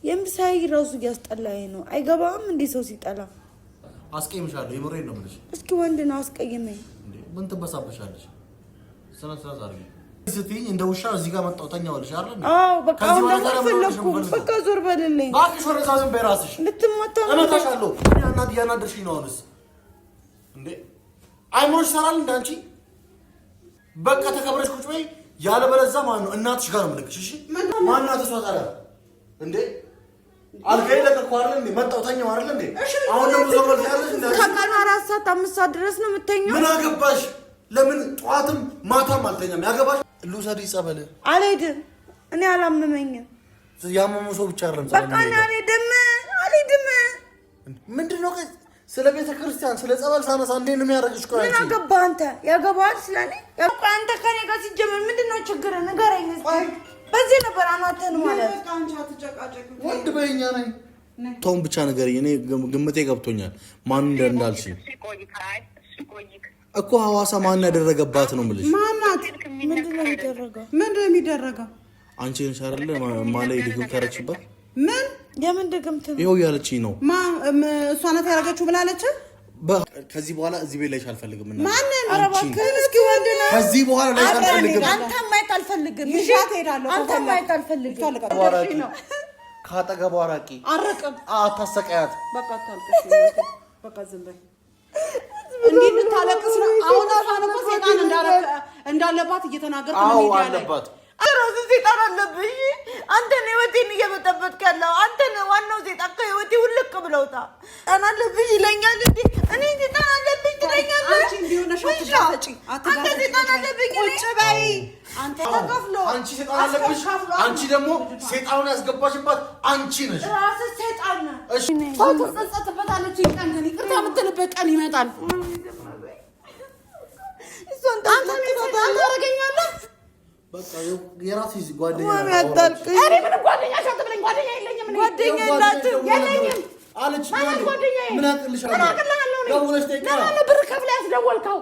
የምሳይ ራሱ ያስጠላኝ ነው አይገባም እንዴ ሰው ሲጠላ አስቀይምሻለሁ የምሬን ነው የምልሽ እስኪ ወንድ ነው አስቀይመኝ እንዴ ምን ትበሳበሻለሽ ስነ አርጊ ስትይኝ እንደ ውሻ እዚህ ጋር መጣው ተኛውልሽ አይደል አዎ በቃ እንደፈለኩ በቃ ዞር በልልኝ ባክሽ ወረዛዝም በራስሽ ልትመጣ እመታሻለሁ ያናደርሽኝ ነው አሁንስ እንዴ አይሞሽ ሰራል እንዳንቺ በቃ ተከብረሽ ቁጭ በይ ያለ በለዛ ማን ነው እናትሽ ጋር ነው ልክሽ እሺ ማን ናት እሷ ታዲያ እንዴ አልገይ ለቀቀው አይደል እንዴ መጣው ተኛው አይደል እንዴ አሁን ደግሞ ዞር በል ያለሽ እንዴ ከቀኑ 4 ሰዓት 5 ሰዓት ድረስ ነው የምተኛው ምን አገባሽ ለምን ጧትም ማታም አልተኛም ያገባሽ ሉሰዲ ጸበል አልሄድም እኔ አላመመኝም ያመመው ሰው ብቻ አይደለም በቃ እኔ አልሄድም ምንድነው ስለ ቤተ ክርስቲያን ስለ ጸበል ሳነሳ እንዴ ነው የሚያረግሽ ቆይ ምን አገባ አንተ ያገባል ስለኔ በቃ አንተ ከኔ ጋር ሲጀመር ምንድነው ችግር ንገረኝ በዚህ ነበር አናተን ማለት በቃ አንቺ አትጨቃጨቂ ወንድ በእኛ ነኝ ቶም ብቻ ንገረኝ እኔ ግምቴ ገብቶኛል ማን እንዳልሽ እኮ ሐዋሳ ማን ያደረገባት ነው የምልሽ ማናት ምንድነው የሚደረገው አንቺ ነሽ አይደል ማለይ ድግም ታረክሽባት ምን የምን ድግምት ይኸው ያለችኝ ነው እሷ ናት ያደረገችው ብላለች ከዚህ በኋላ እዚህ ቤት ላይሽ አልፈልግም እና ማንን አረባከ እስኪ ወንድና ከዚህ በኋላ ላይሽ አልፈልግም አንተ ማይክ አልፈልግም ይሻት ሄዳለሁ አንተ ማይክ አልፈልግም ካጠገቧ ራቂ አረቀም አታሰቃያት በቃ ታልቅሽ በቃ ዝም በይ እንዴ ልታለቅስ ነው አሁን አፋን እኮ ሰይጣን እንዳለባት እየተናገርኩ ነው ሚዲያ ላይ አለባት አራስ ሰይጣን አለብሽ አንተ ነው ወጤን እየበጠበጥክ ያለው አንተ ነው ዋናው ሰይጣን ከህይወቴ ውልቅ ብለውታ ጣና አለብሽ ይለኛል እንዴ እኔ ሰይጣን አለብሽ ትለኛለህ አንቺ እንዲሆነሽ አንተ ሰይጣን አለብሽ ቁጭ በይ አንተ ተከፍሎ አንቺ ሰይጣን አለብሽ አንቺ ደግሞ ሰይጣኑን ያስገባሽባት አንቺ ነሽ ራስ ሰይጣን ነህ እሺ ታው ተጸጸተበታለች ይቀን ግን ይቅርታ የምትልበት ቀን ይመጣል አንተ ታደርገኛለህ በቃ የራስሽ ጓደኛ ማን ያጣልክ እኔ ምን ጓደኛ አትብለኝ ጓደኛ የለኝም ጓደኛ የላትም የለኝም አለች ምን አቅልሻለሁ ደውለሽ ጠይቃ ብር ከፍለ ያስደወልከው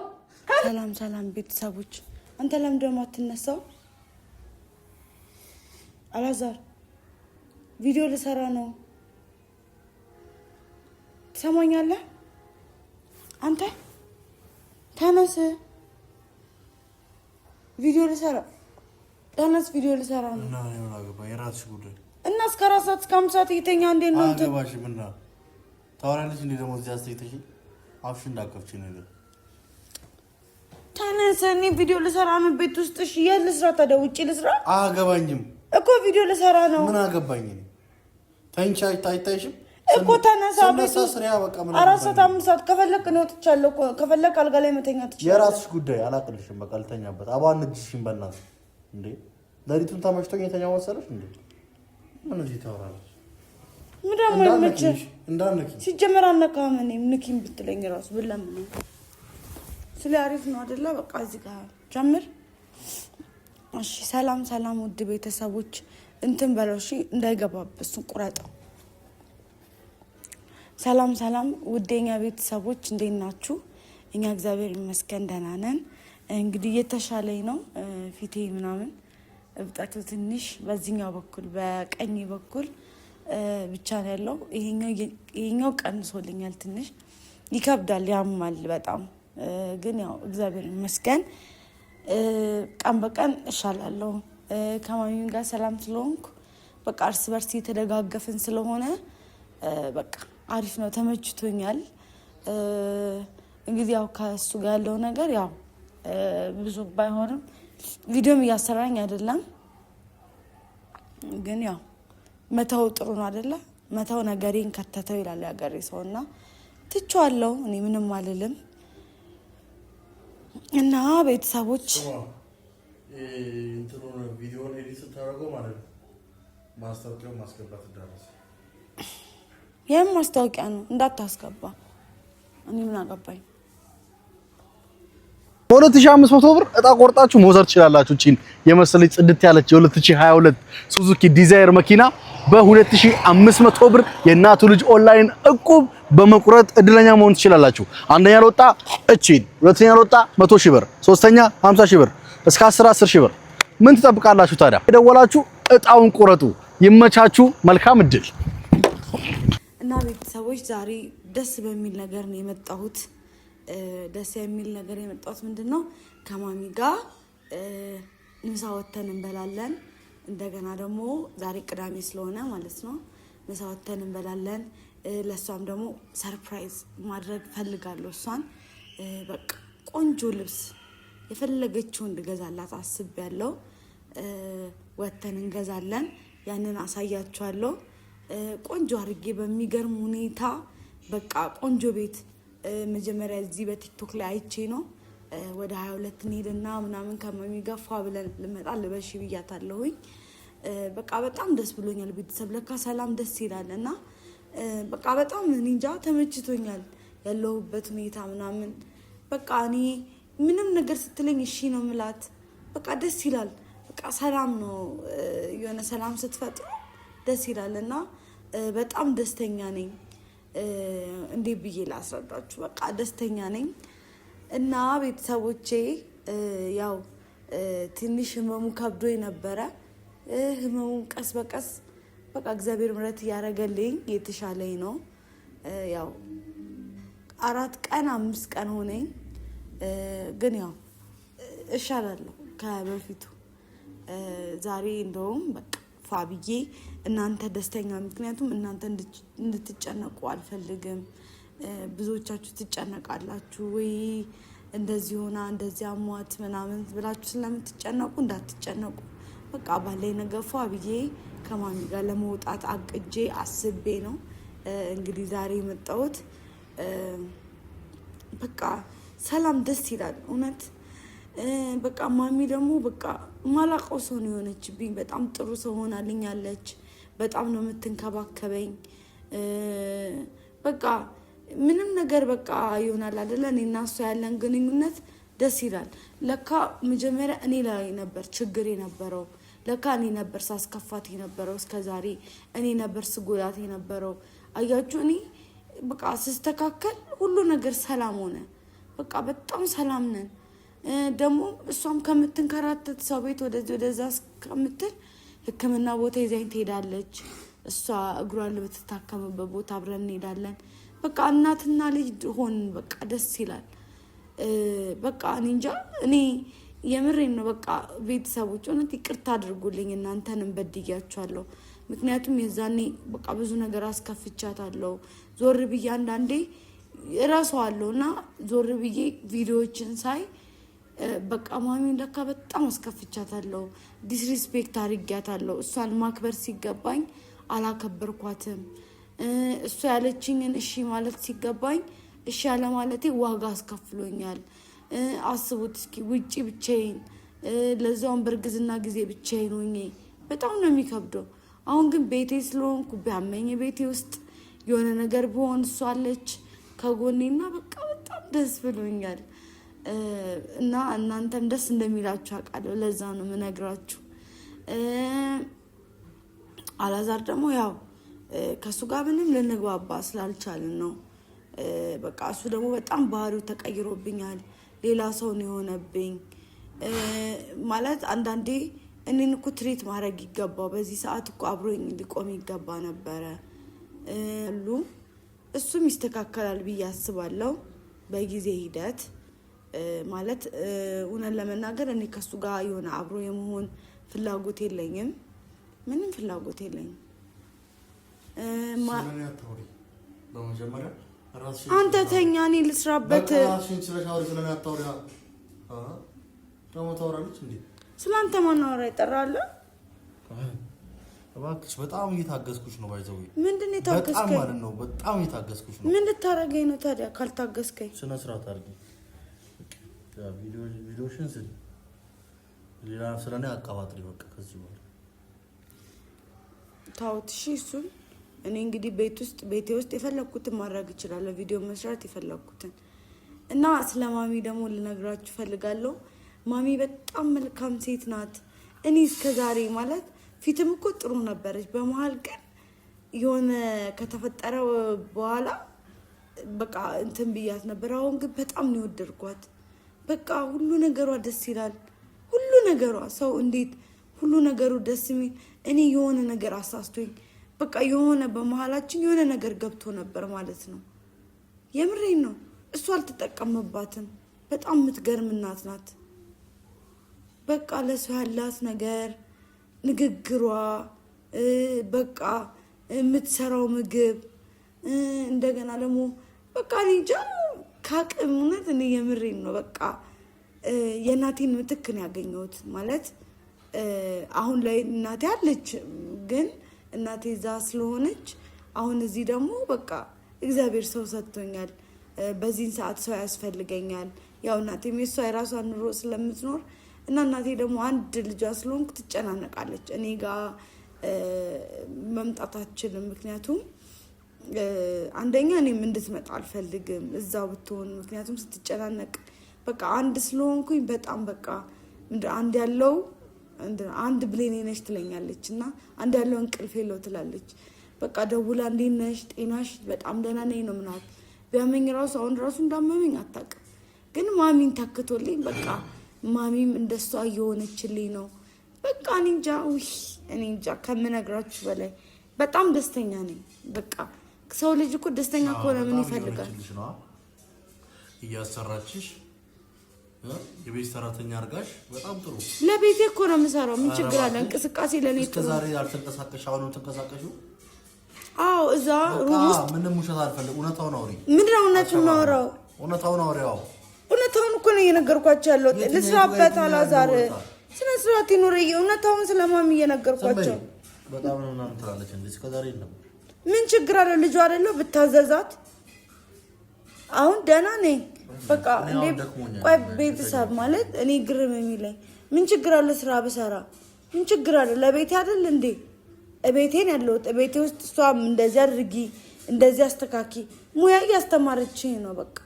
ሰላም ቤተሰቦች አንተ ለምን ደግሞ አትነሳው አላዛር ቪዲዮ ልሰራ ነው ትሰማኛለህ አንተ ተነስ ቪዲዮ ልሰራ ነው እና ነው አገባ የራስሽ ጉዳይ እና እስከ 4 ሰዓት እስከ 5 ሰዓት እየተኛ እንዴት ነው አንተ አገባሽም እና ታወራለሽ እንዴ ደግሞ እዚህ አስተይተሽ አፍሽ እንዳከፍቺ ነገር ተነስ እኔ ቪዲዮ ልሰራ ነው ቤት ውስጥ እሺ የልስራ ታዲያ ውጪ ልስራ አገባኝም እኮ ቪዲዮ ልሰራ ነው ምን አገባኝ እኔ ታንቻይ ታይታይሽም እኮ ተነሳ ቤት ውስጥ 4 ሰዓት 5 ሰዓት ከፈለክ ነው ትቻለሁ እኮ ከፈለክ አልጋ ላይ መተኛ ትችላለህ የራስሽ ጉዳይ አላቅልሽም በቃ ልተኛበት አባንጅሽም በእናትሽ እንዴ ለሊቱን ተመችቶኝ የተኛው መሰለሽ እንዴ ምን እዚህ ታወራለሽ ምንድነው እንዳነኪ ሲጀመር አነካም እኔ ንኪም ብትለኝ ራሱ ብለምን ስለ አሪፍ ነው አይደለ በቃ እዚህ ጋር ጀምር እሺ ሰላም ውድ ቤተሰቦች እንትን በለው እሺ እንዳይገባብስ ቁራጣው ሰላም ውዴኛ ቤተሰቦች እንዴት ናችሁ እኛ እግዚአብሔር ይመስገን ደህና ነን እንግዲህ የተሻለኝ ነው ፊቴ ምናምን እብጣቱ ትንሽ በዚህኛው በኩል በቀኝ በኩል ብቻ ነው ያለው ይሄኛው ቀንሶልኛል ትንሽ ይከብዳል ያማል በጣም ግን ያው እግዚአብሔር ይመስገን ቀን በቀን እሻላለሁ ከማሚም ጋር ሰላም ስለሆንኩ በቃ እርስ በርስ የተደጋገፍን ስለሆነ በቃ አሪፍ ነው ተመችቶኛል እንግዲህ ያው ከሱ ጋር ያለው ነገር ያው ብዙ ባይሆንም ቪዲዮም እያሰራኝ አይደለም ግን ያው መተው ጥሩ ነው አይደለ መተው ነገሬን ከተተው ይላል ያገሬ ሰውና ትቻለሁ እኔ ምንም አልልም እና ቤተሰቦች እንትሩን ቪዲዮን ኤዲት ስታደርገው ማለት ነው ማስታወቂያውን ማስገባት እንዳረስ ማስታወቂያ ነው እንዳታስገባ እኔ ምን አገባኝ 2500 ብር እጣ ቆርጣችሁ መውሰድ ትችላላችሁ እቺን የመሰለች ጽድት ያለች የ2022 ሱዙኪ ዲዛይር መኪና በ2500 ብር የእናቱ ልጅ ኦንላይን እቁብ በመቁረጥ እድለኛ መሆን ትችላላችሁ አንደኛ ለወጣ እቺን ሁለተኛ ለወጣ 100,000 ብር ሶስተኛ 50,000 ብር እስከ 10,000 ብር ምን ትጠብቃላችሁ ታዲያ የደወላችሁ እጣውን ቁረጡ ይመቻችሁ። መልካም እድል። እና ቤተሰቦች ዛሬ ደስ በሚል ነገር ነው የመጣሁት። ደስ የሚል ነገር የመጣሁት ምንድነው ከማሚ ጋር ምሳ ወተን እንበላለን። እንደገና ደግሞ ዛሬ ቅዳሜ ስለሆነ ማለት ነው ምሳ ወተን እንበላለን። ለሷም ደግሞ ሰርፕራይዝ ማድረግ ፈልጋለሁ። እሷን በቃ ቆንጆ ልብስ የፈለገችውን እንድገዛላት አስቤያለሁ። ወተን እንገዛለን። ያንን አሳያችኋለሁ። ቆንጆ አድርጌ በሚገርም ሁኔታ በቃ ቆንጆ ቤት መጀመሪያ እዚህ በቲክቶክ ላይ አይቼ ነው ወደ 22 እንሄድና ምናምን ከማሚ ጋር ፏ ብለን ልመጣ ልበሽ ብያታለሁኝ። በቃ በጣም ደስ ብሎኛል። ቤተሰብ ለካ ሰላም ደስ ይላልና በቃ በጣም እንጃ ተመችቶኛል ያለሁበት ሁኔታ ምናምን። በቃ እኔ ምንም ነገር ስትለኝ እሺ ነው ምላት። በቃ ደስ ይላል። በቃ ሰላም ነው የሆነ ሰላም ስትፈጥሩ ደስ ይላልና በጣም ደስተኛ ነኝ። እንዴ ብዬ ላስረዳችሁ። በቃ ደስተኛ ነኝ እና ቤተሰቦቼ ያው ትንሽ ህመሙ ከብዶ ነበረ። ህመሙ ቀስ በቀስ በቃ እግዚአብሔር ምሕረት ያደረገልኝ የተሻለኝ ነው። ያው 4 ቀን 5 ቀን ሆነኝ፣ ግን ያው እሻላለሁ ከበፊቱ። ዛሬ እንደውም በቃ ፋብዬ እናንተ ደስተኛ፣ ምክንያቱም እናንተ እንድትጨነቁ አልፈልግም። ብዙዎቻችሁ ትጨነቃላችሁ ወይ እንደዚህ ሆና እንደዚህ አሟት ምናምን ብላችሁ ስለምትጨነቁ እንዳትጨነቁ። በቃ ባለኝ ነገር ፋብዬ ከማሚ ጋር ለመውጣት አቅጄ አስቤ ነው እንግዲህ ዛሬ የመጣሁት። በቃ ሰላም ደስ ይላል እውነት። በቃ ማሚ ደግሞ በቃ ማላቀው ሰው ነው የሆነችብኝ። በጣም ጥሩ ሰው ሆናልኛለች። በጣም ነው የምትንከባከበኝ። በቃ ምንም ነገር በቃ ይሆናል አይደለ? እኔና እሷ ያለን ግንኙነት ደስ ይላል። ለካ መጀመሪያ እኔ ላይ ነበር ችግር የነበረው። ለካ እኔ ነበር ሳስከፋት የነበረው እስከዛሬ። እኔ ነበር ስጎዳት የነበረው። አያችሁ፣ እኔ በቃ ስስተካከል ሁሉ ነገር ሰላም ሆነ። በቃ በጣም ሰላም ነን። ደግሞ እሷም ከምትንከራተት ሰው ቤት ወደዚህ ወደዛ ከምትል ሕክምና ቦታ ይዛኝ ትሄዳለች። እሷ እግሯን በትታከምበት ቦታ አብረን እንሄዳለን። በቃ እናትና ልጅ ሆን። በቃ ደስ ይላል። በቃ እኔ እንጃ፣ እኔ የምሬን ነው። በቃ ቤተሰቦች እውነት ይቅርታ አድርጉልኝ፣ እናንተንም በድያችኋለሁ። ምክንያቱም የዛኔ በቃ ብዙ ነገር አስከፍቻታለሁ። ዞር ብዬ አንዳንዴ እረሳዋለሁ እና ዞር ብዬ ቪዲዮዎችን ሳይ በቃ ማሚን ለካ በጣም አስከፍቻታለሁ። ዲስሪስፔክት አድርጊያታለሁ። እሷን ማክበር ሲገባኝ አላከበርኳትም። እሷ ያለችኝን እሺ ማለት ሲገባኝ እሺ ያለ ማለቴ ዋጋ አስከፍሎኛል። አስቡት እስኪ፣ ውጪ ብቻዬን፣ ለዛውም በእርግዝና ጊዜ ብቻዬን ሆኜ በጣም ነው የሚከብደው። አሁን ግን ቤቴ ስለሆንኩ ቢያመኝ ቤቴ ውስጥ የሆነ ነገር ቢሆን እሷ አለች ከጎኔና በቃ በጣም ደስ ብሎኛል። እና እናንተም ደስ እንደሚላችሁ አውቃለሁ። ለዛ ነው የምነግራችሁ። አላዛር ደግሞ ያው ከሱ ጋር ምንም ልንግባባ ስላልቻልን ነው። በቃ እሱ ደግሞ በጣም ባህሪው ተቀይሮብኛል። ሌላ ሰው ነው የሆነብኝ። ማለት አንዳንዴ እኔን እኮ ትሪት ማድረግ ይገባው፣ በዚህ ሰዓት እኮ አብሮኝ ሊቆም ይገባ ነበረ። እሱም ይስተካከላል ብዬ አስባለሁ በጊዜ ሂደት። ማለት እውነት ለመናገር እኔ ከሱ ጋር የሆነ አብሮ የመሆን ፍላጎት የለኝም። ምንም ፍላጎት የለኝም። አንተ ተኛ፣ እኔ ልስራበት። ስለአንተ ማናወራ ይጠራል። እባክሽ በጣም እየታገስኩሽ ነው። ባይዘው ምንድን የታገስከኝ? በጣም ማለት ነው በጣም እየታገስኩሽ ነው። ምን ልታረገኝ ነው ታዲያ ካልታገስከኝ? ስነ ስርዓት አድርጊ። ቪዲዮሽን ስል ሌላ ስለኔ አቃባጥሪ። በቃ ከዚህ በኋላ ታውት። እሺ እሱን እኔ እንግዲህ ቤቴ ውስጥ የፈለኩትን ማድረግ እችላለሁ፣ ቪዲዮ መስራት የፈለኩትን። እና ስለማሚ ደግሞ ልነግራችሁ ፈልጋለሁ። ማሚ በጣም መልካም ሴት ናት። እኔ እስከዛሬ ማለት ፊትም እኮ ጥሩ ነበረች። በመሀል ግን የሆነ ከተፈጠረ በኋላ በቃ እንትን ብያት ነበር። አሁን ግን በጣም ነው የወደድኳት። በቃ ሁሉ ነገሯ ደስ ይላል። ሁሉ ነገሯ ሰው እንዴት ሁሉ ነገሩ ደስ የሚል እኔ የሆነ ነገር አሳስቶኝ በቃ የሆነ በመሃላችን የሆነ ነገር ገብቶ ነበር ማለት ነው። የምሬን ነው። እሱ አልተጠቀመባትም። በጣም የምትገርም እናት ናት። በቃ ለሰው ያላት ነገር ንግግሯ በቃ የምትሰራው ምግብ እንደገና ደግሞ በቃ እንጃ ካቅሙነት እኔ የምሬን ነው። በቃ የእናቴን ምትክ ነው ያገኘሁት ማለት አሁን ላይ እናቴ አለች ግን እናቴ እዛ ስለሆነች አሁን እዚህ ደግሞ በቃ እግዚአብሔር ሰው ሰጥቶኛል። በዚህን ሰዓት ሰው ያስፈልገኛል። ያው እናቴም የሷ የራሷን ኑሮ ስለምትኖር እና እናቴ ደግሞ አንድ ልጇ ስለሆንኩ ትጨናነቃለች። እኔ ጋር መምጣት አትችልም። ምክንያቱም አንደኛ እኔም እንድትመጣ አልፈልግም እዛው ብትሆን፣ ምክንያቱም ስትጨናነቅ በቃ አንድ ስለሆንኩኝ በጣም በቃ አንድ ያለው አንድ ብሌኔ ነሽ ትለኛለች እና አንድ ያለው እንቅልፍ የለው ትላለች። በቃ ደውላ እንዴት ነሽ ጤናሽ? በጣም ደህና ነኝ ነው ምናምን። ቢያመኝ ራሱ አሁን ራሱ እንዳመመኝ አታውቅም። ግን ማሚን ታክቶልኝ በቃ ማሚም እንደሷ እየሆነችልኝ ነው። በቃ እኔ እንጃ ከምነግራችሁ በላይ በጣም ደስተኛ ነኝ። በቃ ሰው ልጅ እኮ ደስተኛ ከሆነ ምን ይፈልጋል? እያሰራችሽ የቤት ሰራተኛ አርጋሽ በጣም ጥሩ። ለቤቴ እኮ ነው የምሰራው። ምን ችግር አለ? እንቅስቃሴ ለኔ ጥሩ። ዛሬ አልተንቀሳቀሽ፣ አሁን ተንቀሳቀሽው? አዎ፣ እዛ ሩም ውስጥ ምንም ውሸት አልፈልግም። እውነታውን አውሪ። ምንድነው እውነቱን ነው? እውነታውን አውሪው። እውነታውን እኮ ነው እየነገርኳቸው ያለው። ልስራበት አላዛር ስነ ስርዓት ይኖረኝ። እውነታውን ስለማም እየነገርኳቸው በጣም ነው ምናምን ትላለች እንዴ? እስከዛሬ የለም። ምን ችግር አለ? ልጇ አይደለው ብታዘዛት። አሁን ደህና ነኝ በቃ። እንዴ ቆይ ቤተሰብ ማለት እኔ ግርም የሚለኝ ምን ችግር አለ? ስራ በሰራ ምን ችግር አለ? ለቤቴ አይደል እንዴ? እቤቴን ያለሁት እቤቴ ውስጥ እሷም እንደዚህ አድርጊ እንደዚህ አስተካኪ ሙያ እያስተማረችኝ ነው። በቃ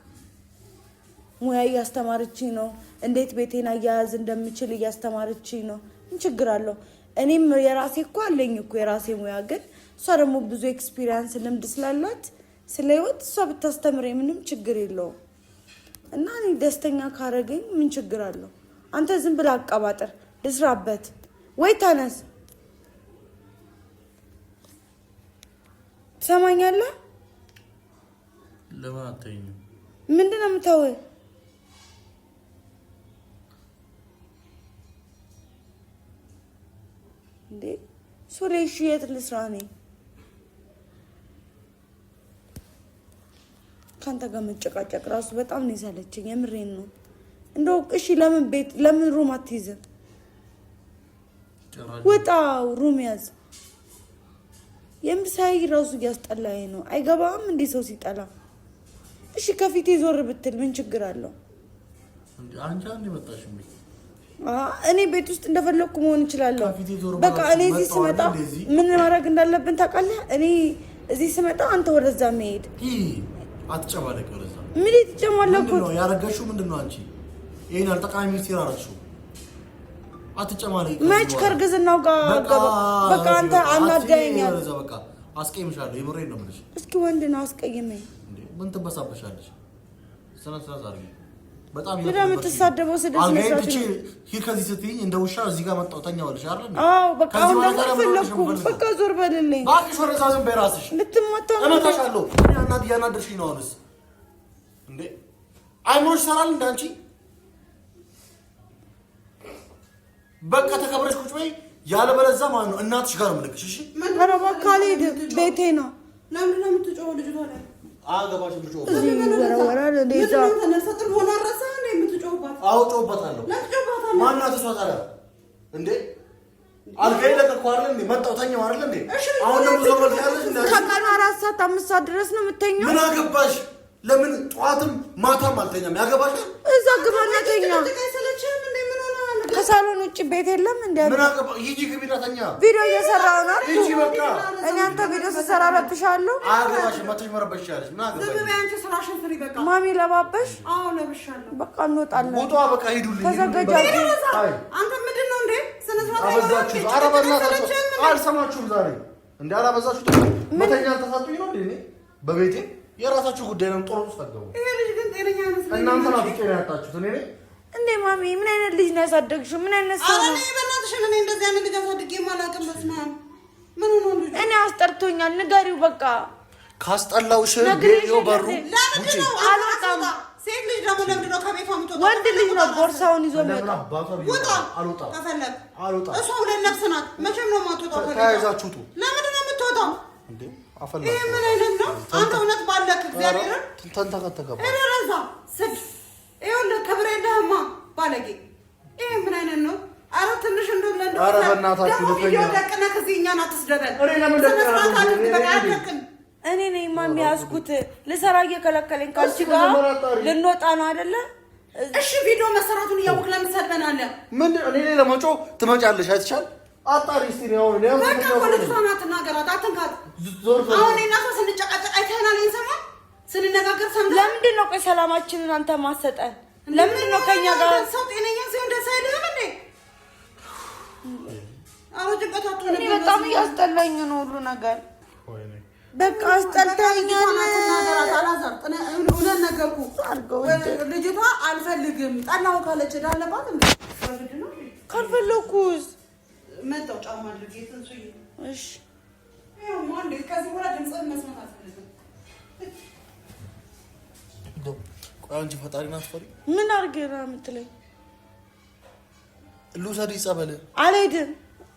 ሙያ እያስተማረችኝ ነው። እንዴት ቤቴን አያያዝ እንደምችል እያስተማረችኝ ነው። ምን ችግር አለው? እኔም የራሴ እኮ አለኝ እኮ የራሴ ሙያ። ግን እሷ ደግሞ ብዙ ኤክስፒሪየንስ ልምድ ስላላት ስለ ህይወት እሷ ብታስተምረኝ ምንም ችግር የለውም። እና እኔ ደስተኛ ካረገኝ ምን ችግር አለው? አንተ ዝም ብለህ አቀባጥር። ልስራበት ወይ ተነስ። ትሰማኛለህ? ለምን አትይኝ? ምንድን ነው የምታወው? እንዴ ሶሌሽ የት ልስራ ነኝ? ካንተ ጋር መጨቃጨቅ ራሱ በጣም ነው የሰለቸኝ። የምሬን ነው። እንደው እሺ ለምን ሩም አትይዝም? ወጣው ሩም ያዝ። የምሳይ ራሱ እያስጠላኝ ነው። አይገባም እንዴ ሰው ሲጠላ? እሺ ከፊቴ ዞር ብትል ምን ችግር አለው? አንቺ አንዴ መጣሽ እንዴ? እኔ ቤት ውስጥ እንደፈለኩ መሆን እችላለሁ። በቃ እኔ እዚህ ስመጣ ምን ማድረግ እንዳለብን ታውቃለህ? እኔ እዚህ ስመጣ አንተ ወደዛ መሄድ። አትጨማለቅ ወደዛ። ምን ይተጨማለቁ? ምንድነው ያረጋሽው? ምንድነው አንቺ ይሄን አልጠቃሚ ሚስጥር አረግሽው? አትጨማለቅ። መች ከርግዝናው ጋር በቃ አንተ አናዳኸኛል። በቃ አስቀይምሻለሁ። የምሬን ነው የምልሽ። እስኪ ወንድ ነው አስቀይመኝ። ምን ትበሳበሻለሽ? ስነ ስርዓት አድርጊ። በጣም የምትሳደበው ስድብ ከዚህ ስትይኝ እንደ ውሻ እዚህ ጋር መጣሁ ተኛሁልሽ አይደል? አዎ በቃ አሁን ፈለኩ። በቃ ዞር በልልኝ እባክሽ። ወረዛ ዝም በይ እራስሽ። ልትመታ ነው። እመታሻለሁ። እያናደርሽኝ ነው አሁንስ። እንዴ አይሞሽ ሰራል እንዳንቺ። በቃ ተከብረሽ ቁጭ በይ። ያለበለዚያ ማለት ነው እናትሽ ጋር ነው የምልክሽ። እሺ ኧረ እባክህ አልሄድም። ቤቴ ነው። ለምንድን ነው የምትጮኸው? ልጅቷ ላይ አገባሽ ብጮህ ወረወራል እንዴ? እዛ ተነስተር ሆነ አረሳ እንዴ የምትጮህባት? አዎ ጮህበታለሁ። ለምትጮህባታለህ? ማናት እሷ ታዲያ? እንዴ አልጋዬ ለቀኩ አይደል እንዴ? መጣሁ ተኛሁ አይደል እንዴ? አሁን ደግሞ ዞር በል ያለሽ እንዴ? ከቀኑ 4 ሰዓት 5 ሰዓት ድረስ ነው የምተኛው። ምን አገባሽ? ለምን ጠዋትም ማታም አልተኛም? ያገባሻል? እዛ ግባና ተኛ። ከሳሎን ውጭ ቤት የለም እንዴ? ምን አገባ? ሂጂ ግቢና ተኛ። ቪዲዮ እየሰራሁ ነው። ሂጂ በቃ። እኔ አንተ ቪዲዮ ስትሰራ ረብሻለሁ። አገባሽ? መተሽ መረበሻለሽ። ምን አገባሽ? ዝም በይ አንቺ ስራሽን ስሪ በቃ። ማሚ ለባበሽ? አዎ ለብሻለሁ። በቃ እንወጣለን። ውጧ በቃ ሂዱልኝ። ተዘጋጃችሁ። አንተ ምንድን ነው እንዴ? ስነ ስርዓት አበዛችሁ። ኧረ በእናታችሁ አልሰማችሁም ዛሬ እንዴ? አላበዛችሁት? መተኛ አልተሳጡኝ ነው እንዴ? እኔ በቤቴ የራሳችሁ ጉዳይ ነው። ጦር ውስጥ አትገቡ። ይሄ ልጅ ግን ጤነኛ አይመስለኝም። እናንተ ናችሁ ጤና ያጣችሁት። እኔ እንዴ ማሚ ምን አይነት ልጅ ነው ያሳደግሽው? ምን አይነት ሰው ነው? እኔ በእናትሽ እኔ እንደዚህ አይነት ልጅ አሳድጌ ማላውቅም። መስማም ምን ነው ልጅ? እኔ አስጠርቶኛል። ንገሪው በቃ። ካስጠላውሽ ጌዮ በሩ ውጪ። አልወጣም። ሴት ልጅ ደግሞ ለምንድን ነው ከቤቷ የምትወጣው? ወንድ ልጅ ነው ቦርሳውን ይዞ የሚወጣው። ውጣ። አልወጣም። ከፈለግ አልወጣም። እሷ ሁለት ነፍስ ናት። መቼም ነው የማትወጣው ከቤቷ። ተያይዛችሁ ውጡ። ለምንድን ነው የምትወጣው? እንዴ አፈላ ይሄ ምን አይነት ነው? አንተ እውነት ባለክ እግዚአብሔርን ተንተከተከባ እረዛ ስድ ይኸውልህ ክብር የለህማ ባለጌ። ይሄ ምን አይነት ነው? ኧረ ትንሽ እንደውም ለእንደው ኧረ በእናታችሁ ቪዲዮ ደቅነህ ከዚህ እኛን አትስደበን። እኔ ለምን ደቅነህ? እኔ ነኝ ማሚ ያዝኩት። ልሰራ እየከለከለኝ ካልሽ ጋር ልንወጣ ነው አይደለ? እሺ ቪዲዮ መሰራቱን እያወቅህ ለምን ትሰድበናለህ? ምን እኔ ለመጮህ ትመጫለሽ? አይተሻል? አጣሪ እስቲ ነው ነው በቃ ፖለቲካውን አትናገራት፣ አትንካት። አሁን እኔና እሷ ስንጨቃጨቅ አይተኸናል። ይሄን ሰሞን ስንነጋገር ሰምተሃል? ለምንድን ነው ቆይ ሰላማችንን አንተ ማሰጠን? ለምንድን ነው ከኛ ጋር ሰው ጤነኛ ሲሆን ደስ አይልህም እንዴ? አዎ ጭንቀት አትሆን። እኔ በጣም እያስጠላኝ ነው ሁሉ ነገር። በቃ አስጠልታኛል። እውነት ነገርኩህ። ልጅቷ አልፈልግም ጠላሁ ካለች እዳለባት እንዴ? ካልፈለኩስ መጣው ጫማ አድርጌ ትንሱዬ። እሺ ይኸው ማንዴ ከዚህ በኋላ ድምፅህን መስማት አልፈልግም። ቆይ አንቺ ፈጣሪን አትፈሪ? ምን አድርጌ ነው የምትለኝ? ልውሰድሽ ጸበል? አልሄድም።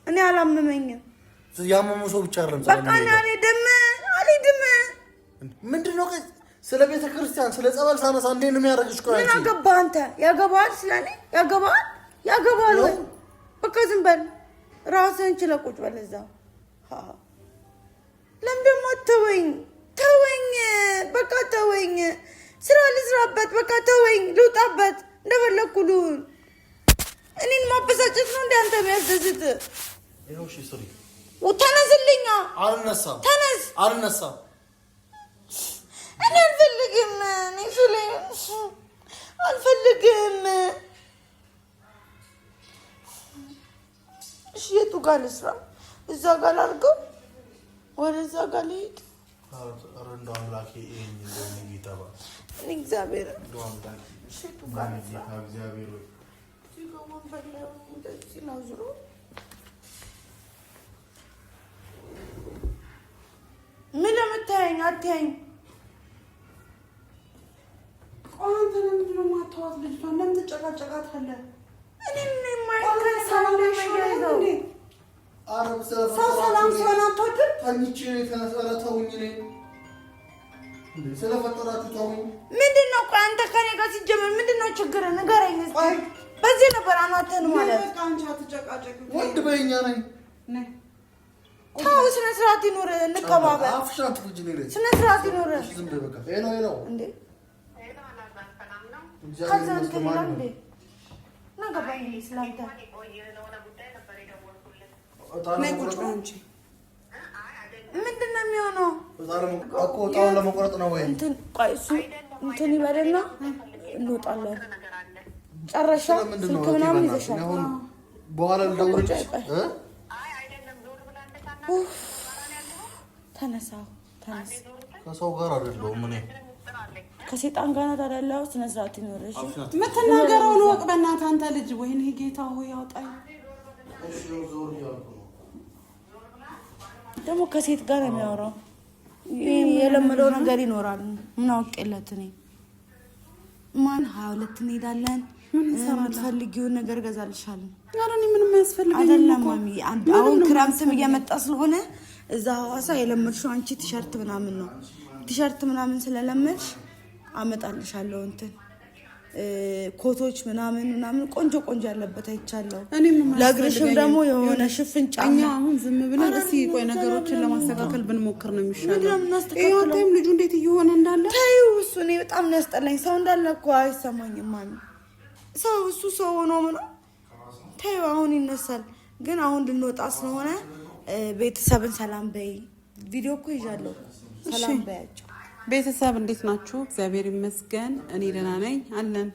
እኔ አላመመኝም። ያመመው ሰው ብቻ አይደለም በቃ እኔ አልሄድም። ምንድን ነው ስለ ቤተ ክርስቲያን ስለ ጸበል ሳነሳ እንዴት ነው የሚያደርግሽ? ቆይ ምን አገባህ አንተ? ያገባሃል ስለኔ? ያገባሃል ወይ? በቃ ዝም በል። ራስህን ችለህ ቁጭ በል እዛው። ለምን ደግሞ ተወኝ በቃ ተወኝ። ስራ ልስራበት በቃ ተወኝ። ልውጣበት እንደፈለኩ ልሁን። እኔን ማበሳጨት ነው እንደ አንተ የሚያስደስት? ይኸው እሺ ስሪ። ተነስልኛ። አልነሳም። ተነስ። አልነሳም። እኔ አልፈልግም። እኔ ስለኝ አልፈልግም። እሺ የቱ ጋር ልስራ? እዛ ጋር ላድርገው? ወደዛ ጋር ልሂድ? ኧረ እንደው አምላኬ ይሄን እንደው ይተባ እኔ እግዚአብሔር እንደው አምላኬ እሺ የቱ ጋር ልስራ? እግዚአብሔር ወይ ሲገባን በለው እንደዚህ ነው ዙሮ ምን ለምታየኝ አትያኝ። ቆይ አንተ ለምንድን ነው የማታዋት ልጅቷን? ለምን ትጨቃጨቃታለህ? ሰው ሰላም ሲሆን አትወድም? ተኝቼ የተነሳለ ተውኝ። ስለፈጠራችሁ ተውኝ። ምንድን ነው ቆይ አንተ ከኔ ጋር ሲጀመር ምንድን ነው ችግር? ንገረኝ እስኪ። በዚህ ነበር አኗተን ማለት በቃ አንቺ አትጨቃጨቅ። ወንድ በይኛ ነኝ። ተው፣ ስነ ስርዓት ይኖር፣ እንከባበር። አፍሽን አትፍጂ ነው። ስነ ስርዓት ይኖር። ዝም በይ በቃ። ሄሎ እንዴ ከዛ እንትን እንዴ ነገባኝ ስላንተ ምንድን ነው የሚሆነው? እኮ እጣውን ለመቆረጥ ነው ወይ? እንትን ቆይ እሱ እንትን ይበልና እንወጣለን። ጨረሻ ስልክ ምናምን ይዘሻል? በኋላ ልደውልልሽ። ተነሳ ተነስ። ከሰው ጋር አይደለሁም እኔ ከሴጣን ጋር ናት አይደለው? ስነ ስርዓት ይኖርሽ። የምትናገረውን ወቅ በእናትህ አንተ ልጅ። ወይኔ ጌታ ሆይ ያውጣኝ። ደግሞ ከሴት ጋር ነው የሚያወራው። የለመደው ነገር ይኖራል። ምን አውቄለት እኔ። ማን 22 እንሄዳለን። የምትፈልጊውን ነገር እገዛልሻለሁ። ኧረ እኔ ምንም አያስፈልገኝም አይደለም ማሚ። አሁን ክረምትም እየመጣ ስለሆነ እዛ ሐዋሳ የለመድሽው አንቺ ቲሸርት ምናምን ነው። ቲሸርት ምናምን ስለለመድሽ አመጣልሻለሁ። እንትን ኮቶች ምናምን ቆንጆ ያለበት አይቻለሁ። ለእግርሽም ደግሞ የሆነ ሽፍን ጫማ። አሁን ዝም ብለን እስኪ ቆይ ነገሮችን ለማስተካከል ብንሞክር ነው የሚሻለው። ይሄም ልጁ እንዴት እየሆነ እንዳለ ታዩ። እሱ እኔ በጣም ነው ያስጠላኝ። ሰው እንዳለ እኮ አይሰማኝም ማሚ። እሱ ሰው ሆኖ ምነው ታዩ። አሁን ይነሳል። ግን አሁን ልንወጣ ስለሆነ ቤተሰብን ሰላም በይ። ቪዲዮ እኮ ይዣለሁ። ሰላም በያቸው። ቤተሰብ እንዴት ናችሁ? እግዚአብሔር ይመስገን እኔ ደህና ነኝ አለን።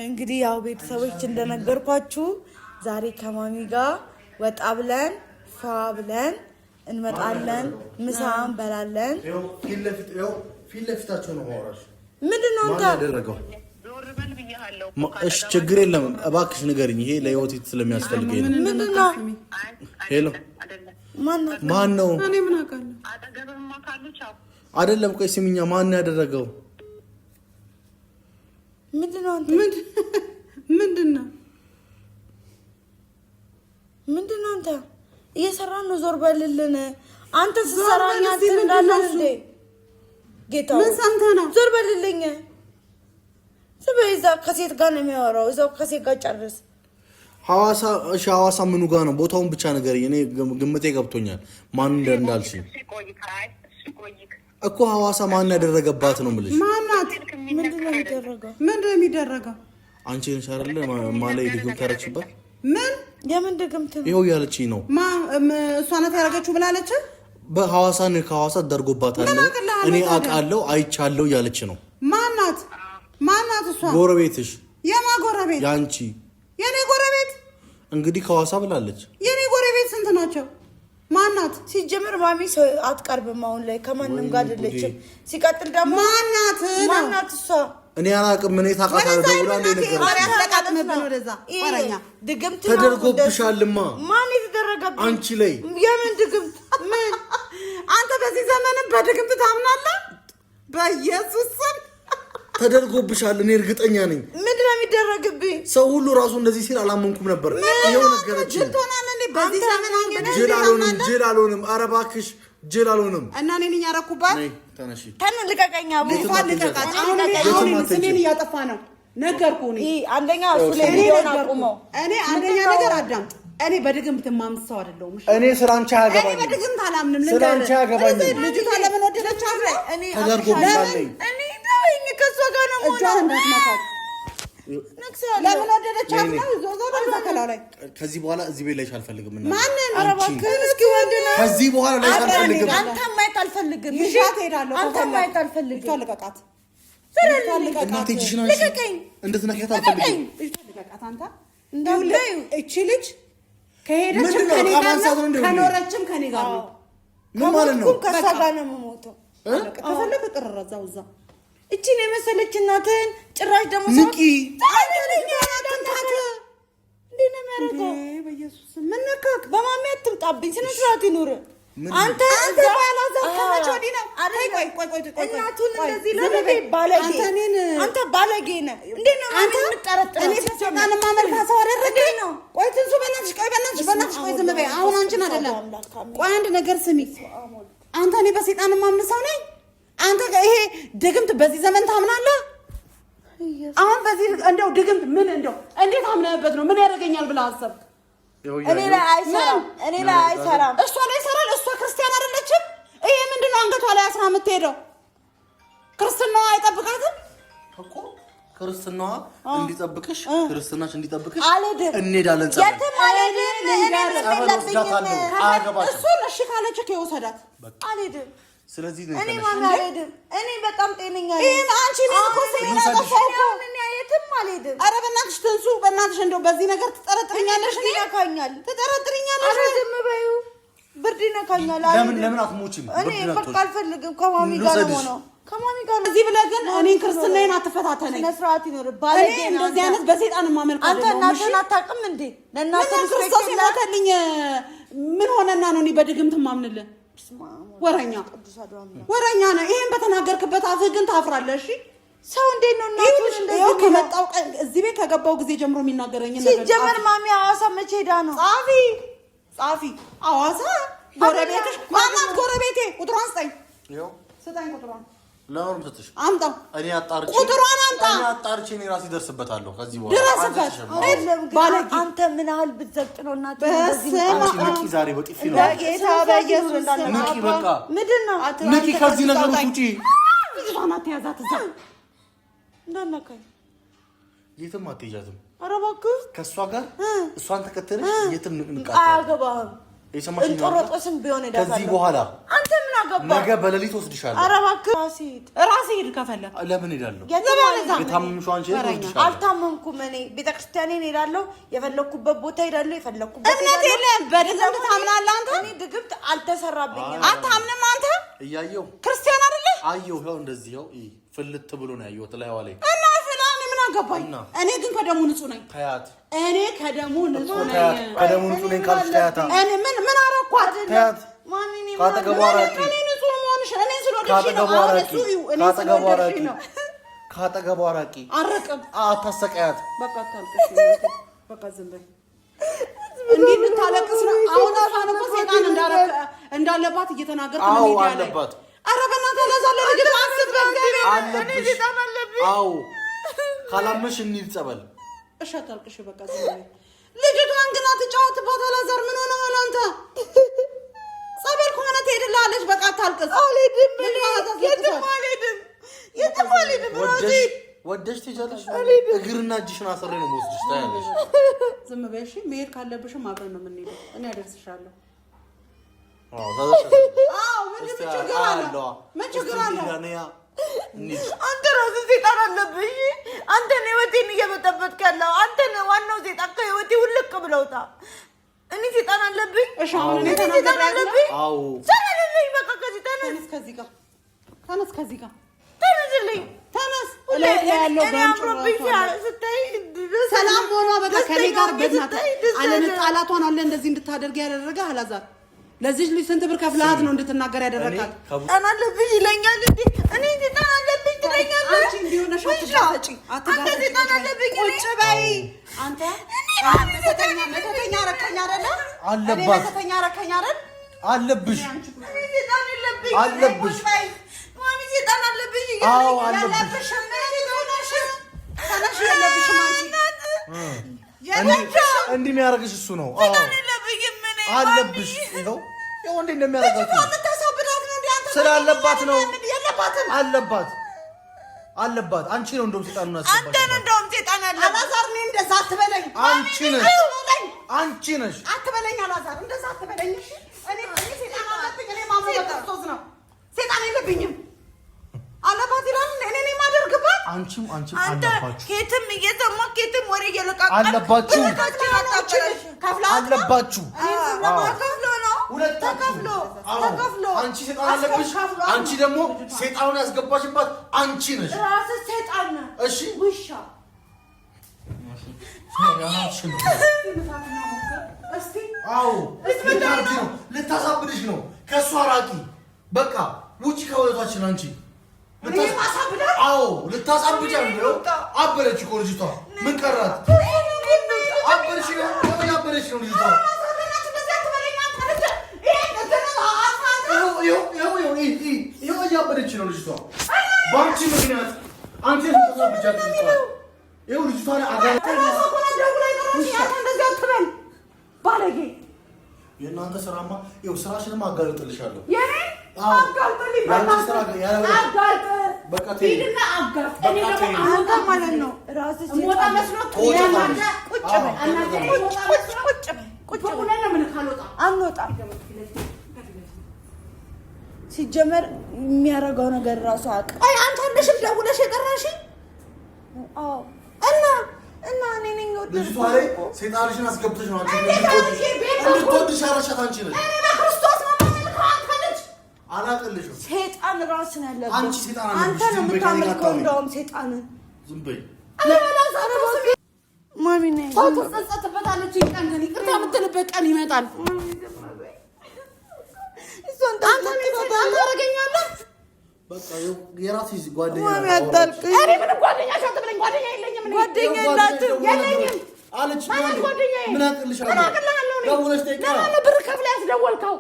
እንግዲህ ያው ቤተሰቦች እንደነገርኳችሁ ዛሬ ከማሚ ጋር ወጣ ብለን ፋ ብለን እንመጣለን። ምሳ እንበላለን። ፊት ለፊታቸው ነው ማውራሽ። ምንድን ነው እንታ ያደረገው? እሺ ችግር የለም እባክሽ ንገሪኝ ይሄ ለህይወት ስለሚያስፈልገኝ ነው ምንድነው ሄሎ ማን ነው እኔ ምን አውቃለሁ አጠገብማ ካሉ ቻው አይደለም ቆይ ስሚኛ ማን ያደረገው ምንድነው አንተ እየሰራን ነው ዞር በልልን አንተ ሰራኛ ትንዳለህ እንዴ ጌታው ምን ሰምተህ ነው ዞር በልልኝ ስለዚህ ከሴት ጋር ነው የሚያወራው እዛው ከሴት ጋር ጨርስ ሐዋሳ ምኑ ጋር ነው ቦታውን ብቻ ነገርኝ እኔ ግምቴ ገብቶኛል ማን እንዳልሽ እኮ ሐዋሳ ማን ያደረገባት ነው የምልሽ ማናት ምንድነው የሚደረገው አንቺ ነሽ አይደል ማለይ ድግም ታረክሽበት ምን የምን ድግምት ይሄው ያለችኝ ነው እሷ ናት ያደረገችው ብላለች ከሐዋሳ ደርጎባታል እኔ አውቃለሁ አይቻለሁ ያለች ነው ማናት እሷ ጎረቤትሽ የማጎረቤት ያንቺ የኔ ጎረቤት እንግዲህ ከሐዋሳ ብላለች የኔ ጎረቤት ስንት ናቸው ማናት ሲጀምር ማሚ አትቀርብም አሁን ላይ ከማንም ጋር አይደለችም ሲቀጥል ደግሞ ማናት እሷ እኔ አላውቅም ምን ታውቃታለህ ደውላ እንደ ነገር አረጋግጥምብን ወደዛ ወራኛ ድግምት ተደርጎብሻልማ ማን የተደረገብኝ አንቺ ላይ የምን ድግምት ምን አንተ በዚህ ዘመንም በድግምት ታምናለህ በኢየሱስ ስም ተደርጎብሻል እኔ እርግጠኛ ነኝ ምንድነው የሚደረግብኝ ሰው ሁሉ ራሱ እንደዚህ ሲል አላመንኩም ነበር ይሄው ነገረች ጅልቶናለህ በዚህ ዘመን ጅል አልሆንም ኧረ እባክሽ ጅል አልሆንም እና እኔ ነኝ ያረኩባት ተነሺ ልቀቀኛ ልቀቃት አሁን ስሜን እያጠፋ ነው ነገርኩህ እኔ አንደኛ እሱ ላይ ቪዲዮን አቁመው እኔ አንደኛ ነገር አዳምጥ እኔ በድግምት ማምስ ሰው አይደለሁም እኔ ስራንቻ ያገባኝ እኔ በድግምት አላምንም ስራንቻ ያገባኝ ልጅቷ ለምን ወደደች አለ እኔ ተደርጎብሻል እኔ ዳይኝ ከሷ ጋር ነው እጇ እንዳትመታት ለምን ወደደች አለ ዞዞ በተከላው ላይ ከዚህ በኋላ እዚህ ቤት ላይሽ አልፈልግም እና ማንን አረባከን እስኪ ወንድና ከዚህ በኋላ ላይሽ አልፈልግም አንተ ማየት አልፈልግም ይሻት ሄዳለሁ አንተ ማየት አልፈልግም ልቀቃት እናቴ ጅሽና ልቀቀኝ እንድትነካት አልፈልግም ልቀቃት አንተ እንደው እቺ ልጅ ከሄደችም ከኔ ጋር ነው ከኖረችም ከኔ ጋር ነው ምን ማለት ነው ከሷ ጋር ነው የምሞተው ከፈለክ ጥረዛው እዛ እቺን የመሰለች እናትን ጭራሽ ደግሞ ንቂ በኢየሱስ ምን ነካክ በማሚ አትምጣብኝ ስነ ስርዓት ይኑር አንተ ባላዘር ከመቼ ወዲህ ነው ቆይ እናቱን እንደዚህ ለምን ባለጌ አንተ ባለጌ ነህ እንዴ ነው አንተ የምትጠረጥረው እኔ ሰይጣን ማመልካ ሰው አይደረገኝ ነው ቆይ ትንሱ በእናትሽ ቆይ ዝም በይ አሁን አንቺን አይደለም ቆይ አንድ ነገር ስሚ አንተ እኔ በሰይጣን ማምን ሰው ነኝ አንተ ይሄ ድግምት በዚህ ዘመን ታምናለህ አሁን በዚህ እንደው ድግምት ምን እንደው እንዴት አምነህበት ነው ምን ያደርገኛል ብለህ አሰብክ እኔ ላይ አይሰራም እሷ ላይ ይሰራል እሷ ክርስቲያን አይደለችም ይሄ ምንድነው አንገቷ ላይ አስራ የምትሄደው ክርስትናዋ አይጠብቃትም እኮ ክርስትናዋ እንዲጠብቅሽ ክርስትናሽ እንዲጠብቅሽ እንሄዳለን የትም አልሄድም እሱ እሺ ካለች ከወሰዳት አልሄድም ስለዚህ እኔ ማን አልሄድም እኔ በጣም ጤነኛ ነኝ ይሄን አንቺ ምን ኮሰይና ተፈውቆ እኔ የትም አልሄድም ኧረ በእናትሽ ትንሱ በእናትሽ እንደው በዚህ ነገር ትጠረጥሪኛለሽ እኔ ይነካኛል ትጠረጥሪኛለሽ ኧረ ዝም በይው ብርድ ይነካኛል ለምን አትሞቺም እኔ በቃ አልፈልግም ከማሚ ጋር ነው ከማሚ ጋር እዚህ ብለህ ግን እኔን ክርስትናዬን አትፈታተነኝ ስነ ስርዓት ይኖር ባለጌ እንደዚህ አይነት በሰይጣን ማመልክ አንተ እናትህን አታውቅም እንዴ ለእናትህ ክርስቶስ ይሞተልኝ ምን ሆነና ነው እኔ በድግምት ማምንልህ ወረኛ ነው ይሄን በተናገርክበት አፍህ ግን ታፍራለህ እሺ ሰው እንዴት ነው እናቱን እንደዚህ ከመጣው እዚህ ቤት ከገባው ጊዜ ጀምሮ የሚናገረኝ ነገር ሲጀመር ማሚ ሐዋሳ መቼ ሄዳ ነው ጻፊ ሐዋሳ ጎረቤትሽ ማናት ጎረቤቴ ቁጥሯን ስጠኝ ቁጥሯን ለወርም ስትሽ አምጣ እኔ አጣርቼ ቁጥሯን አምጣ እኔ አጣርቼ እኔ ራሴ ደርስበታለሁ ከዚህ በኋላ ድረስበት ባለጌ አንተ ምን ያህል ብትዘቅጥ ነው እናት ንቂ ዛሬ በጥፊ ነው ጌታ በኢየሱስ እንዳለ ንቂ በቃ ምንድን ነው ንቂ ከዚህ ነገር ውጪ ልጅቷን አትያዛት እዛ እንዳናካኝ የትም አትይዣትም ኧረ እባክህ ከእሷ ጋር እሷን ተከተለሽ የትም ንቃት አያገባህም የሰማሽኝ ነው እንጦሮጦስም ቢሆን ሄዳታለሁ ከዚህ በኋላ አንተ ምን አገባህ ነገ በሌሊት ወስድሻለሁ ኧረ እባክህ ራሴ ሂድ ከፈለክ ለምን ሄዳለሁ የታመምሽው አንቺ ወስድሻለሁ አልታመምኩም እኔ ቤተክርስቲያኔን ሄዳለሁ የፈለኩበት ቦታ ሄዳለሁ የፈለኩበት እምነት የለም በድግምት ታምናለህ አንተ እኔ ድግምት አልተሰራብኝም አታምንም አንተ እያየሁ ክርስቲያን አይደለህ አየሁ ያው እንደዚህ ያው ፍልት ብሎ ነው ያየሁት ላይ ዋለ እና ፍላኔ ምን አገባኝ እኔ ግን ከደሙ ንጹህ ነኝ ታያት እኔ ከደሙ ንጹህ ነኝ ከደሙ ንጹህ ነኝ ካልሽ ታያታ እኔ ምን አረኳት ታያት ማሚኔ ካጠገቧራቂ እኔ ንጹህ መሆንሽ እኔ ስለወደድሽ ነው አሁን እሱ እኔ ስለወደድሽ ነው ካጠገቧራቂ አረቅም አታሰቃያት በቃ ታልቅሽ በቃ ዝም በይ እንዴ ልታለቅስ ነው አሁን አፋን እኮ ሰይጣን እንዳለባት እየተናገርኩ ነው ሚዲያ ላይ አለባት ኧረ በእናትህ ለዛለ ልጅ አስበኝ እኔ ሰይጣን አለብኝ አዎ ካላመሽ እንሂድ ጸበል እሺ አታልቅሽ በቃ ዝም በይ ልጅቷን ግን አትጫወትባት አላዛር ምን ሆነሃል አንተ ጸበል ከሆነ ትሄድልሃለች በቃ አታልቅስ አልሄድም የትም አልሄድም ሮዚ ወደሽ ትሄጃለሽ እግርና እጅሽን አስሬ ነው የምወስድሽ ታያለሽ ዝም በይ እሺ መሄድ ካለብሽም አብረን ነው የምንሄደው እኔ አደርስሻለሁ ምን ችግር አለ አንተ ራስህ ሰይጣን አለብህ አንተ ነው ህይወቴን እየበጠበጥክ ያለው አንተ ነው ዋናው ሰይጣን ከህይወቴ ውልቅ ብለውታ እኔ ሰይጣን አለብኝ እሺ አሁን እኔ ተናገራለሁ አዎ ሰላልልኝ በቃ ከዚህ ተነስ ከዚህ ጋር ተነስልኝ ተነስ ላይ ያለው ሰላም ሆኖ በቃ ከኔ ጋር በእናትህ አለመጣላቷን አለ እንደዚህ እንድታደርግ ያደረገ አላዛር ለዚህ ልጅ ስንት ብር ከፍለሃት ነው እንድትናገር ያደረካት ሰይጣን አለብኝ ይለኛል እንዴ እኔ ሰይጣን አለብኝ ትለኛለህ አንቺ እንዲሆነሽ አትጋፈጪ ሰይጣን አለብኝ ቁጭ በይ አንተ መተተኛ ረከኛ አይደለ አለባት መተተኛ ረከኛ አይደል አለብሽ ሰይጣን አለብሽ ማሚ ሰይጣን አለብኝ አዎ አለብሽ ተነሽ ያለብሽም አንቺ እንዲህ የሚያደርግሽ እሱ ነው አዎ አለብሽ ይኸው እንዴ እንደሚያደርጋት ስላለባት ነው አለባት አንቺ ነው እንደውም ሰይጣኑን አስገባሽ አንተ ነው እንደውም ሰይጣን ያለብህ አላዛር ነኝ እንደዛ አትበለኝ አንቺ ነሽ አትበለኝ አላዛር እንደዛ አትበለኝ እሺ እኔ ሰይጣን አለብኝ እኔ ማሞት ክርስቶስ ነው ሰይጣን የለብኝም አለባት ይላል እኔ ነኝ ማደርግባት አንቺም አለባችሁ ከየትም እየተማ ከየትም ወሬ እየለቃቀም አለባችሁ አለባችሁ ተከፍሎ አንቺ ሰይጣን አለብሽ አንቺ ደግሞ ሰይጣኑን ያስገባሽባት አንቺ ነሽ ራስህ ሰይጣን ነህ እሺ ውሻ አዎ ልታሳብድሽ ነው ከእሷ ራቂ በቃ ውጪ ከወለቷችን አንቺ አዎ ልታሳብጃ ነው አበለች እኮ ልጅቷ ምን ቀራት አበለች ነው ልጅቷ ይኸው እያበደች ነው ልጅቷ በአንቺ ምክንያት አንቺ ልታሳብጃት ልጅቷ ይኸው ልጅቷ ባለጌ የእናንተ ስራማ ይኸው ስራሽንም አጋልጥልሻለሁ ማለት ነው ሲጀመር የሚያደርገው ነገር ራሱ አውቃ አንተ እንደሽም ደውለሽ የጠራሽኝ እና እኔ ነኝ ልጅቷ ላይ ሰይጣንሽን አስገብተሽ ነው አንቺ እንድትወድሽ ያረሻት አንቺ ነሽ አላቀልሽም ሰይጣን ራስ ነው ያለበት አንቺ ሰይጣን አንተ ነው የምታመልከው እንደውም ሰይጣን ዝም በይ ማሚ ነኝ ተጸጸትበታለች ቀን ግን ይቅርታ የምትልበት ቀን ይመጣል አንተ ታረገኛለህ በቃ የራስሽ ጓደኛ ማሚ አታልቅ እኔ ምንም ጓደኛ አትበለኝ ጓደኛ የለኝም ጓደኛ የላትም የለኝም አለች ምን አቅልሻለሁ ደውለሽ ጠይቃ ለማን ብር ከፍለህ ያስደወልከው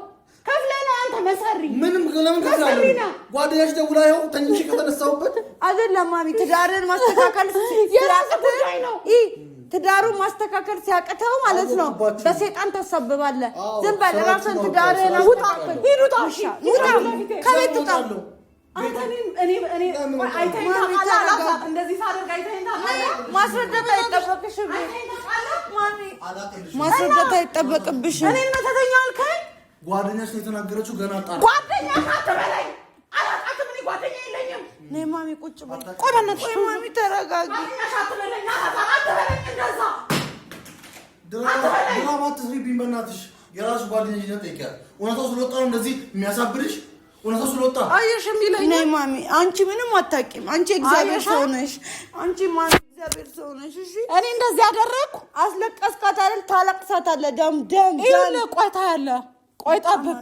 ከፍለህ ነው አንተ መሰሪ ምንም ለምን ከፍላለሁ ጓደኛሽ ደውላ ይኸው ተኝቼ ከተነሳሁበት አይደለም ማሚ ትዳርን ማስተካከል የራስህ ጉዳይ ነው ትዳሩን ማስተካከል ሲያቅተው ማለት ነው በሰይጣን ተሰብባለህ ዝም በል ራስን ትዳርን ውጣ ሂዱታ ውጣ ከቤት ውጣ አንተ እኔ አይተኸኝ እንደዚህ ሳደርግ አይተኸኝ ማስረዳት አይጠበቅሽም ማሚ ማስረዳት አይጠበቅብሽም እኔ መተተኛ አልከኝ ጓደኛሽ የተናገረችው ገና አጣራ ጓደኛ አትበለኝ አላውቃትም እኔ ጓደኛ የለኝም ነይ ማሚ ቁጭ በል ቆይ በእናትሽ ቆይ ማሚ ተረጋጊ አትበለኝ አትበለኝ እንደዛ ድራማ አትስሪብኝ በእናትሽ የራስሽ ጓደኛሽ ነው ጠይቂያት እውነታው ስለወጣ ነው እንደዚህ የሚያሳብድሽ እውነታው ስለወጣ አየሽ የሚለኝ ነይ ማሚ አንቺ ምንም አታውቂም አንቺ እግዚአብሔር ሰው ነሽ አንቺ ማሚ እግዚአብሔር ሰው ነሽ እሺ እኔ እንደዚህ ያደረኩ አስለቀስካት አይደል ታለቅሳታለህ ደም ይኸውልህ ቆይ ታያለህ ቆይ ጠብቅ